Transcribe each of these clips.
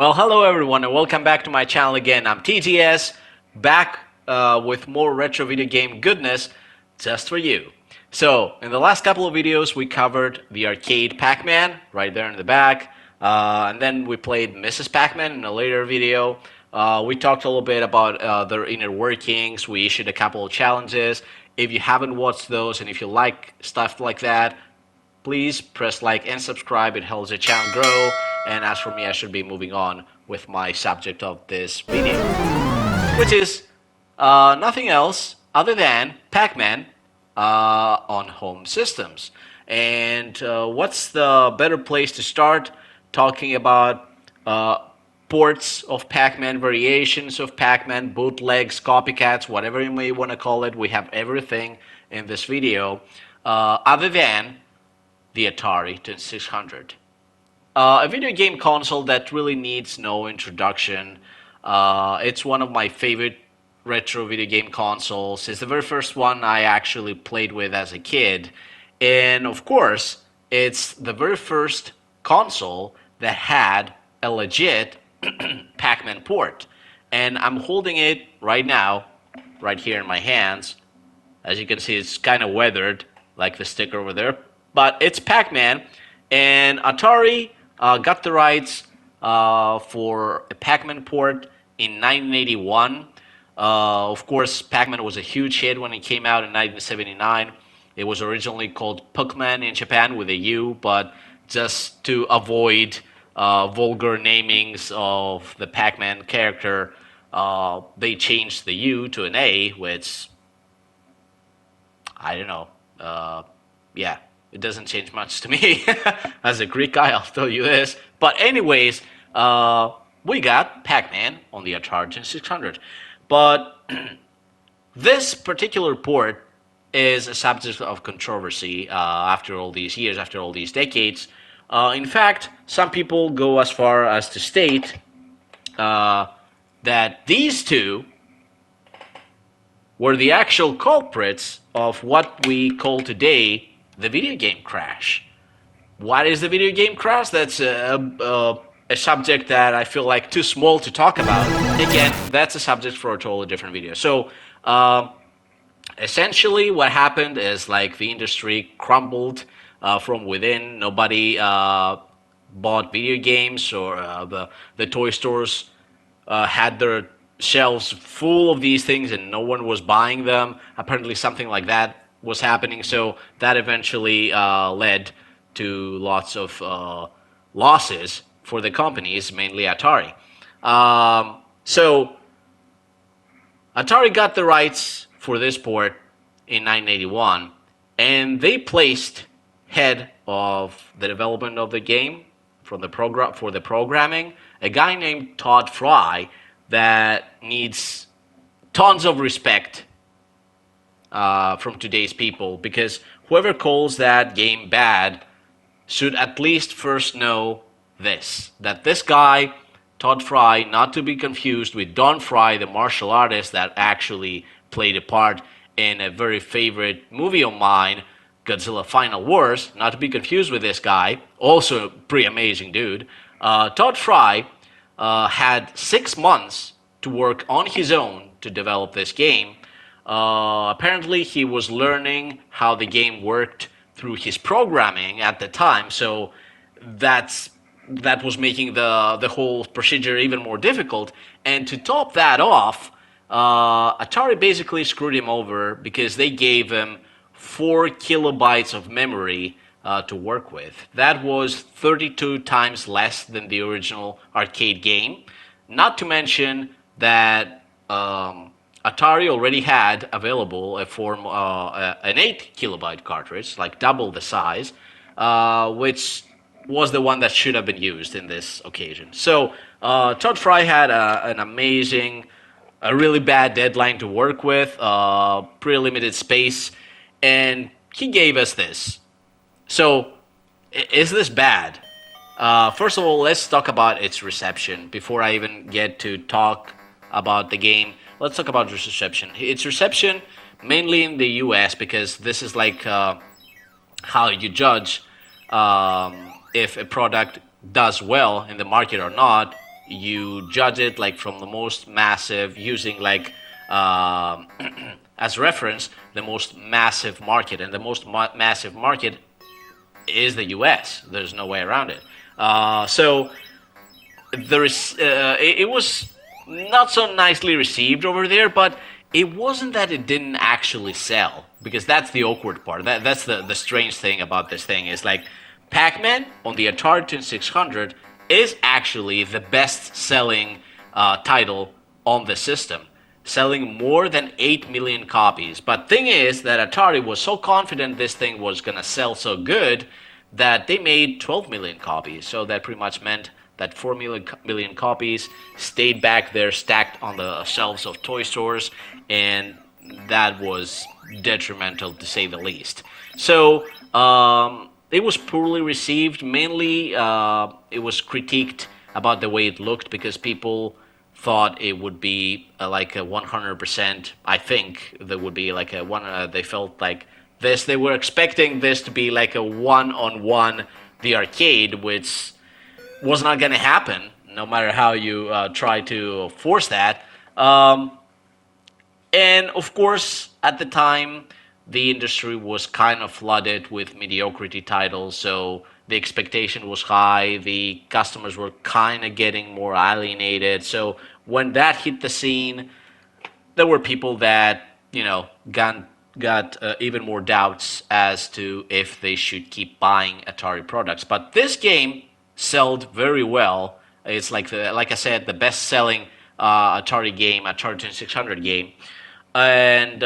Well, hello everyone, and welcome back to my channel again. I'm TTS, back with more retro video game goodness just for you. So, in the last couple of videos, we covered the arcade Pac-Man right there in the back, and then we played Mrs. Pac-Man in a later video. We talked a little bit about their inner workings. We issued a couple of challenges. If you haven't watched those, and if you like stuff like that, please press like and subscribe. It helps the channel grow. And as for me, I should be moving on with my subject of this video, which is nothing else other than Pac-Man on home systems. And what's the better place to start talking about ports of Pac-Man, variations of Pac-Man, bootlegs, copycats, whatever you may want to call it. We have everything in this video other than the Atari 2600. A video game console that really needs no introduction. It's one of my favorite retro video game consoles. It's the very first one I actually played with as a kid. And of course, it's the very first console that had a legit Pac-Man port. And I'm holding it right now, right here in my hands. As you can see, it's kind of weathered, like the sticker over there. But it's Pac-Man, and Atari got the rights for a Pac-Man port in 1981. Of course, Pac-Man was a huge hit when it came out in 1979. It was originally called pacman in Japan with a U, but just to avoid vulgar namings of the Pac-Man character, they changed the U to an A, which, I don't know, yeah. It doesn't change much to me. As a Greek guy, I'll tell you this. But anyways, we got Pac-Man on the Atari 2600. But this particular port is a subject of controversy after all these years, after all these decades. In fact, some people go as far as to state that these two were the actual culprits of what we call today the video game crash. What is the video game crash? That's a subject that I feel like too small to talk about. Again, that's a subject for a totally different video. So, essentially what happened is like the industry crumbled from within. Nobody bought video games, or the toy stores had their shelves full of these things and no one was buying them. Apparently something like that was happening, so that eventually led to lots of losses for the companies, mainly Atari. So Atari got the rights for this port in 1981, and they placed head of the development of the game from the for the programming a guy named Todd Fry that needs tons of respect from today's people, because whoever calls that game bad should at least first know this, that this guy, Todd Fry, not to be confused with Don Fry, the martial artist that actually played a part in a very favorite movie of mine, Godzilla Final Wars, not to be confused with this guy, also a pretty amazing dude. Todd Fry had 6 months to work on his own to develop this game. Apparently he was learning how the game worked through his programming at the time, so that was making the whole procedure even more difficult. And to top that off, Atari basically screwed him over because they gave him 4 kilobytes of memory to work with. That was 32 times less than the original arcade game. Not to mention that Atari already had available an 8 kilobyte cartridge, like double the size, which was the one that should have been used in this occasion. So Todd Fry had an amazing, a really bad deadline to work with, pretty limited space, and he gave us this. So is this bad? First of all, let's talk about its reception before I even get to talk about the game. Let's talk about its reception. Its reception, mainly in the US, because this is like how you judge if a product does well in the market or not. you judge it like from the most massive, using like um as reference the most massive market, and the most massive market is the U.S. There's no way around it. So there is it was not so nicely received over there, but it wasn't that it didn't actually sell, because that's the awkward part. That's the strange thing about this thing is like Pac-Man on the Atari 2600 is actually the best selling title on the system, selling more than 8 million copies. But thing is that Atari was so confident this thing was gonna sell so good that they made 12 million copies. So that pretty much meant that 4 million copies stayed back there stacked on the shelves of toy stores, and that was detrimental to say the least. So it was poorly received. Mainly, it was critiqued about the way it looked, because people thought it would be like a 100%. I think there would be like a one. They felt like this. They were expecting this to be like a one-on-one the arcade, which was not going to happen, no matter how you try to force that. And of course, at the time, the industry was kind of flooded with mediocrity titles, so the expectation was high. The customers were kind of getting more alienated. So when that hit the scene, there were people that got even more doubts as to if they should keep buying Atari products. But this game sold very well. It's like I said, the best-selling Atari game, Atari 2600 game, and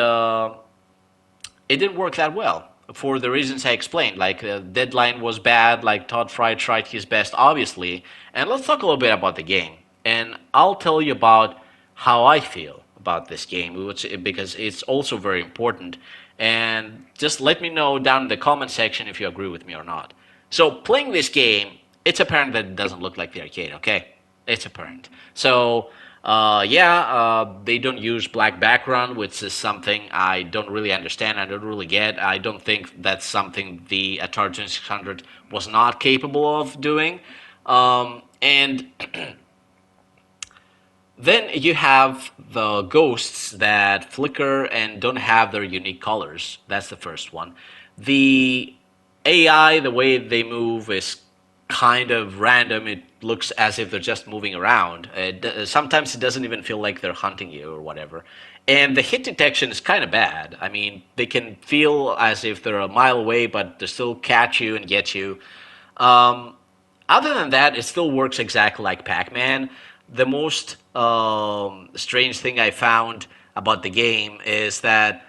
it didn't work that well for the reasons I explained. Like the deadline was bad. Like Todd Fry tried his best, obviously. And let's talk a little bit about the game, and I'll tell you about how I feel about this game, because it's also very important. And just let me know down in the comment section if you agree with me or not. So playing this game, it's apparent that it doesn't look like the arcade, okay? It's apparent. So, they don't use black background, which is something I don't really understand. I don't really get. I don't think that's something the Atari 2600 was not capable of doing. And then you have the ghosts that flicker and don't have their unique colors. That's the first one. The AI, the way they move is kind of random. It looks as if they're just moving around. Sometimes it doesn't even feel like they're hunting you or whatever. And the hit detection is kind of bad. I mean, they can feel as if they're a mile away, but they still catch you and get you. Other than that, it still works exactly like Pac-Man. The most strange thing I found about the game is that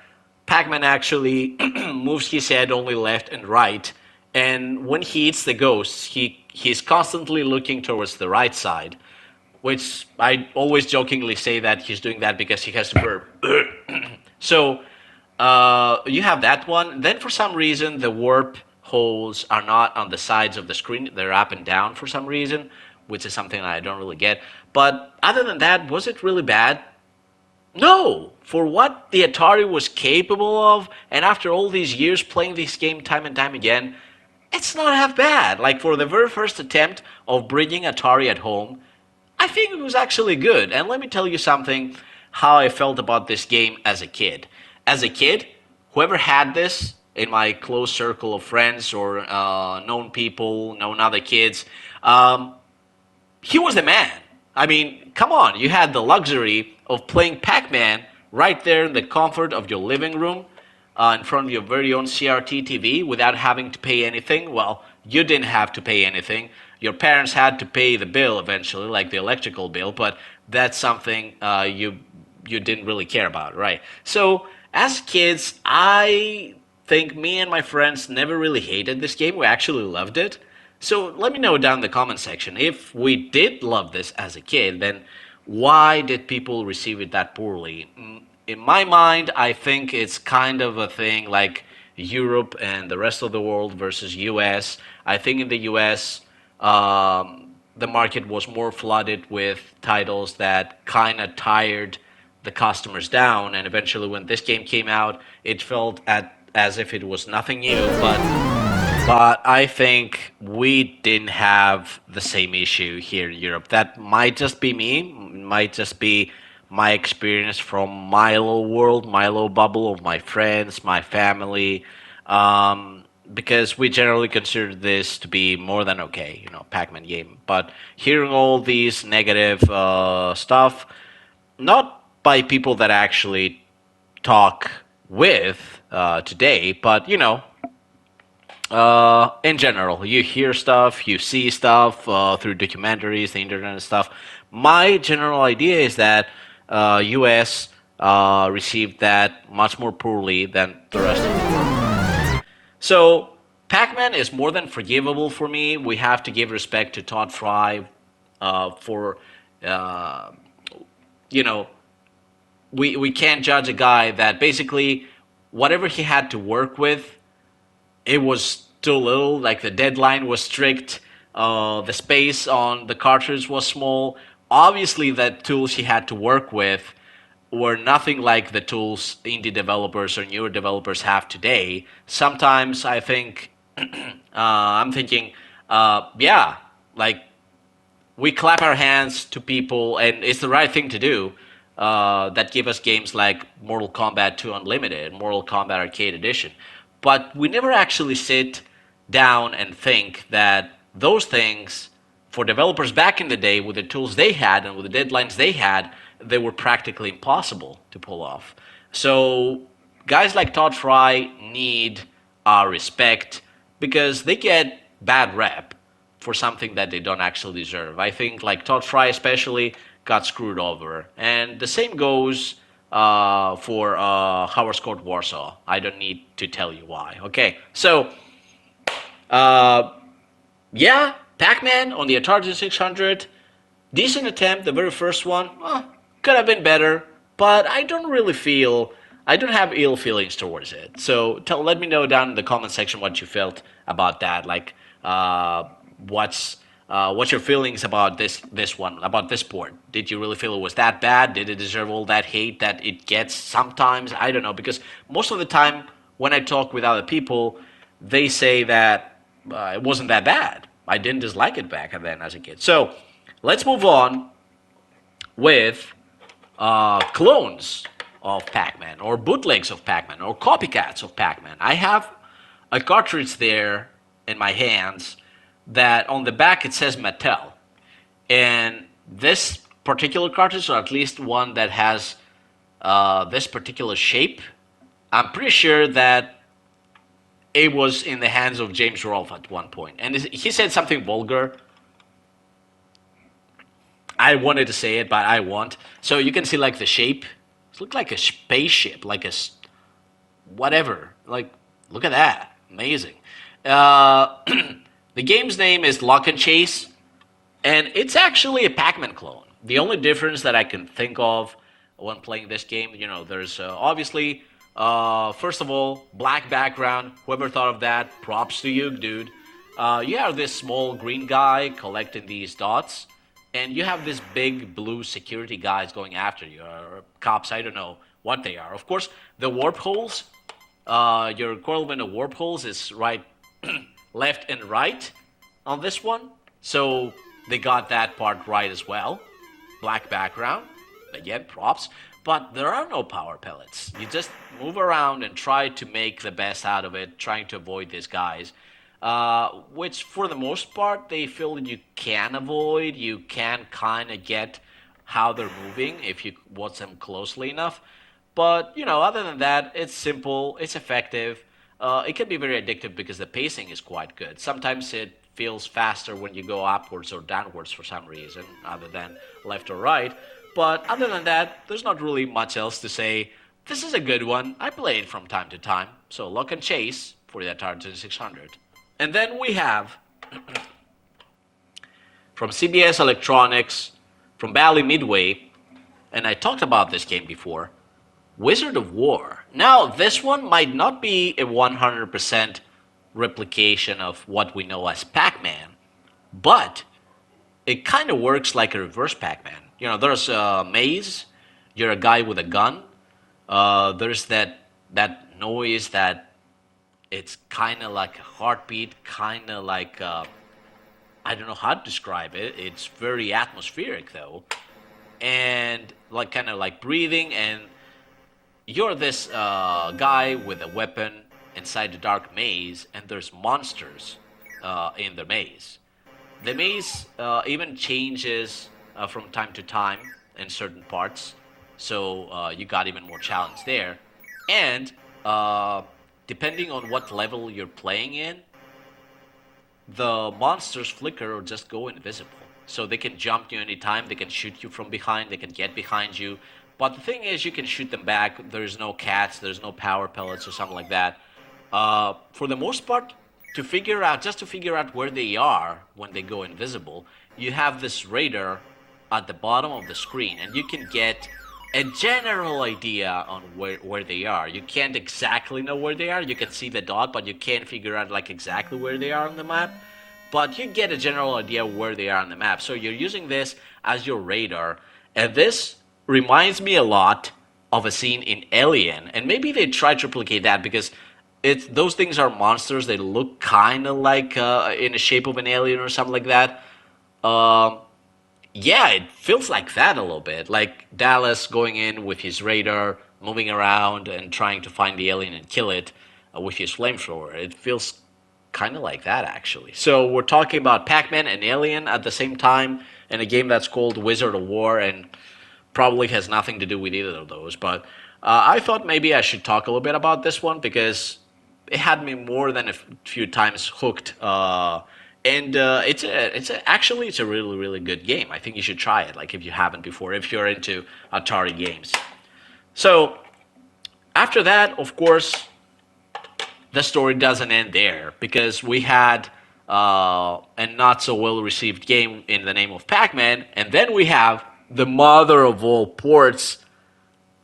Pac-Man actually moves his head only left and right, and when he eats the ghosts, he's constantly looking towards the right side, which I always jokingly say that he's doing that because he has to burp. So you have that one. Then for some reason, the warp holes are not on the sides of the screen. They're up and down for some reason, which is something I don't really get. But other than that, was it really bad? No. For what the Atari was capable of, and after all these years playing this game time and time again, it's not half bad. Like for the very first attempt of bringing Atari at home, I think it was actually good. And let me tell you something, how I felt about this game as a kid. As a kid, whoever had this in my close circle of friends or known people, known other kids, he was the man. I mean, come on, you had the luxury of playing Pac-Man right there in the comfort of your living room, in front of your very own CRT TV without having to pay anything. Well, you didn't have to pay anything. Your parents had to pay the bill eventually, like the electrical bill, but that's something you didn't really care about, right? So, as kids, I think me and my friends never really hated this game. We actually loved it. So let me know down in the comment section, if we did love this as a kid, then why did people receive it that poorly? In my mind, I think it's kind of a thing like Europe and the rest of the world versus US. I think in the US, the market was more flooded with titles that kind of tired the customers down, and eventually when this game came out, it felt as if it was nothing new, but But I think we didn't have the same issue here in Europe. That might just be me, might just be my experience from my little world, my little bubble of my friends, my family, because we generally consider this to be more than okay, Pac-Man game. But hearing all these negative stuff, not by people that actually talk with today, but in general, you hear stuff, you see stuff through documentaries, the internet and stuff. My general idea is that U.S. Received that much more poorly than the rest of the world. So Pac-Man is more than forgivable for me. We have to give respect to Todd Fry for uh, you know we can't judge a guy that basically whatever he had to work with, it was too little. Like the deadline was strict, the space on the cartridge was small. Obviously, the tools he had to work with were nothing like the tools indie developers or newer developers have today. Sometimes I think, I'm thinking, yeah, like we clap our hands to people, and it's the right thing to do. That give us games like Mortal Kombat 2 Unlimited, Mortal Kombat Arcade Edition. But we never actually sit down and think that those things, for developers back in the day, with the tools they had and with the deadlines they had, they were practically impossible to pull off. So guys like Todd Fry need our respect because they get bad rep for something that they don't actually deserve. I think like Todd Fry especially got screwed over, and the same goes for Howard Scott Warsaw. I don't need to tell you why. Okay, so uh, yeah, Pac-Man on the Atari 600, decent attempt. The very first one, could have been better, but I don't have ill feelings towards it. So let me know down in the comment section what you felt about that. Like, what's what's your feelings about this one, about this port? Did you really feel it was that bad? Did it deserve all that hate that it gets sometimes? I don't know, because most of the time when I talk with other people, they say that it wasn't that bad. I didn't dislike it back then as a kid. So let's move on with clones of Pac-Man, or bootlegs of Pac-Man, or copycats of Pac-Man. I have a cartridge there in my hands that on the back it says Mattel. And this particular cartridge, or at least one that has this particular shape, I'm pretty sure that it was in the hands of James Rolfe at one point. And he said something vulgar. I wanted to say it, but I won't. So you can see like the shape. It looks like a spaceship, like whatever. Like, look at that. Amazing. Uh, the game's name is Lock and Chase, and it's actually a Pac-Man clone. The only difference that I can think of when playing this game, there's obviously, first of all, black background. Whoever thought of that, props to you, dude. You have this small green guy collecting these dots, and you have this big blue security guys going after you, or cops, I don't know what they are. Of course, the warp holes, your equivalent of warp holes is right, left and right on this one. So they got that part right as well. Black background, again, props. But there are no power pellets. You just move around and try to make the best out of it, trying to avoid these guys. Which for the most part they feel you can avoid. You can kind of get how they're moving if you watch them closely enough. But other than that, it's simple, it's effective. It can be very addictive because the pacing is quite good. Sometimes it feels faster when you go upwards or downwards for some reason, other than left or right. But other than that, there's not really much else to say. This is a good one. I play it from time to time. So Lock and Chase for the Atari 2600. And then we have from CBS Electronics, from Bally Midway, and I talked about this game before, Wizard of War. Now, this one might not be a 100% replication of what we know as Pac-Man, but it kind of works like a reverse Pac-Man. There's a maze, you're a guy with a gun, there's that noise, that It's kind of like a heartbeat, kind of like I don't know how to describe it. It's very atmospheric though, and like kind of like breathing. And you're this guy with a weapon inside the dark maze, and there's monsters in the maze. The maze even changes from time to time in certain parts, so you got even more challenge there. And uh, depending on what level you're playing in, the monsters flicker or just go invisible. So they can jump you anytime, they can shoot you from behind, they can get behind you. But the thing is, you can shoot them back. There's no cats, there's no power pellets or something like that. For the most part, just to figure out where they are when they go invisible, you have this radar at the bottom of the screen, and you can get a general idea on where they are. You can't exactly know where they are. You can see the dot, but you can't figure out like exactly where they are on the map. But you get a general idea where they are on the map. So you're using this as your radar, and this reminds me a lot of a scene in Alien, and maybe they try to replicate that because it's those things are monsters. They look kind of like in the shape of an alien or something like that. Um, yeah, it feels like that a little bit. Like Dallas going in with his radar, moving around and trying to find the alien and kill it with his flamethrower. It feels kind of like that, actually. So we're talking about Pac-Man and Alien at the same time in a game that's called Wizard of War and probably has nothing to do with either of those. But I thought maybe I should talk a little bit about this one because it had me more than a few times hooked. And actually it's a really really good game. I think you should try it. Like if you haven't before, if you're into Atari games. So after that, of course, the story doesn't end there because we had a not so well received game in the name of Pac-Man, and then we have the mother of all ports,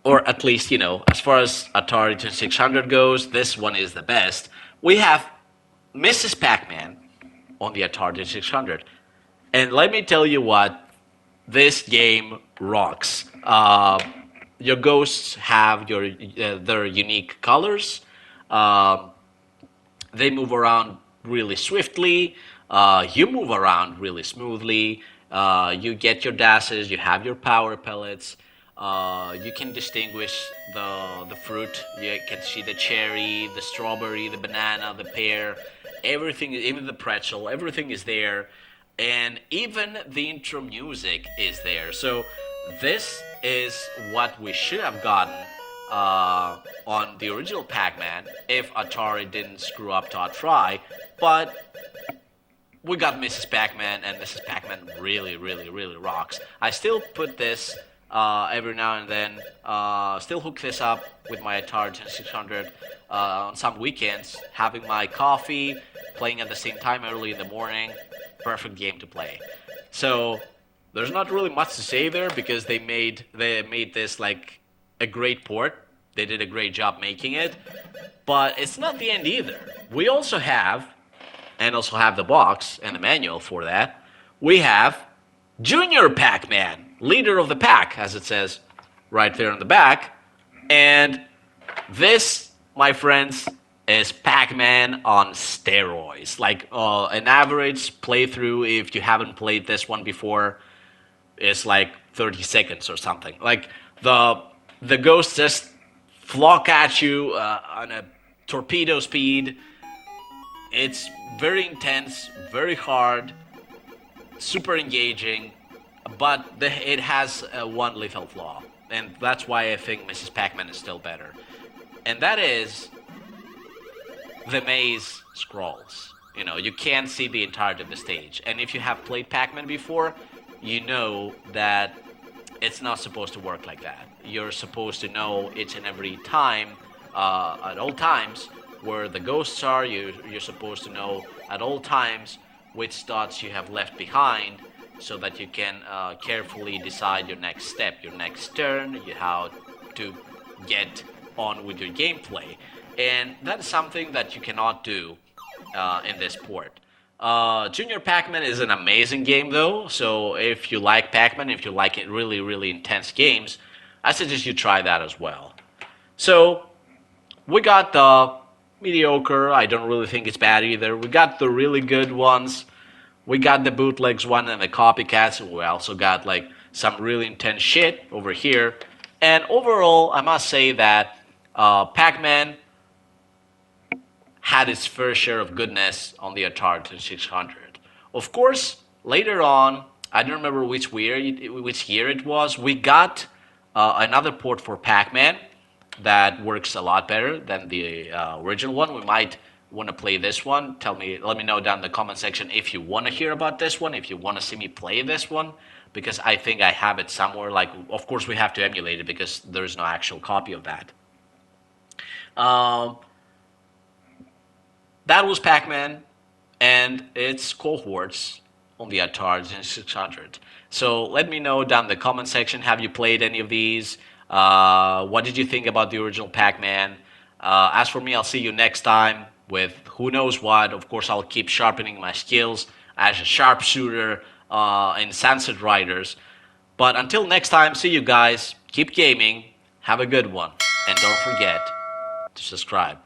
or at least, as far as Atari 2600 goes, this one is the best. We have Mrs. Pac-Man on the Atari 2600. And let me tell you what, this game rocks. Your ghosts have their unique colors. Um they move around really swiftly. You move around really smoothly. You get your dashes. You have your power pellets. You can distinguish the fruit. You can see the cherry, the strawberry, the banana, the pear. Everything, even the pretzel, everything is there, and even the intro music is there. So this is what we should have gotten on the original Pac-Man if Atari didn't screw up to try. But we got Mrs. Pac-Man, and Mrs. Pac-Man really, really, really rocks. I still put this every now and then. Still hook this up with my Atari 2600 on some weekends, having my coffee, playing at the same time early in the morning. Perfect game to play. So there's not really much to say there because they made this like a great port. They did a great job making it, but it's not the end either. We also have, and also have the box and the manual for that. We have Junior Pac-Man, leader of the pack, as it says right there on the back. And this, my friends, is Pac-Man on steroids. Like an average playthrough, if you haven't played this one before, is like 30 seconds or something. Like the ghosts just flock at you on a torpedo speed. It's very intense, very hard, super engaging, but it has one lethal flaw, and that's why I think Mrs. Pac-Man is still better. And that is the maze scrolls. You can't see the entirety of the stage. And if you have played Pac-Man before, you know that it's not supposed to work like that. You're supposed to know each and every time, at all times, where the ghosts are. You're supposed to know at all times which dots you have left behind so that you can carefully decide your next step, your next turn, how to get on with your gameplay. And that is something that you cannot do in this port. Junior Pac-Man is an amazing game though, so if you like Pac-Man, if you like it really, really intense games, I suggest you try that as well. So we got the mediocre. I don't really think it's bad either. We got the really good ones. We got the bootlegs one and the copycats. We also got like some really intense shit over here. And overall, I must say that Pac-Man had its fair share of goodness on the Atari 2600. Of course, later on, I don't remember which year it was, we got another port for Pac-Man that works a lot better than the original one. We might want to play this one. Let me know down in the comment section if you want to hear about this one, if you want to see me play this one, because I think I have it somewhere. Like, of course, we have to emulate it because there's no actual copy of that. Um, that was Pac-Man and its cohorts on the Atari 2600. So let me know down in the comment section, have you played any of these? What did you think about the original Pac-Man? As for me, I'll see you next time with who knows what. Of course, I'll keep sharpening my skills as a sharpshooter in Sunset Riders. But until next time, see you guys. Keep gaming. Have a good one. And don't forget to subscribe.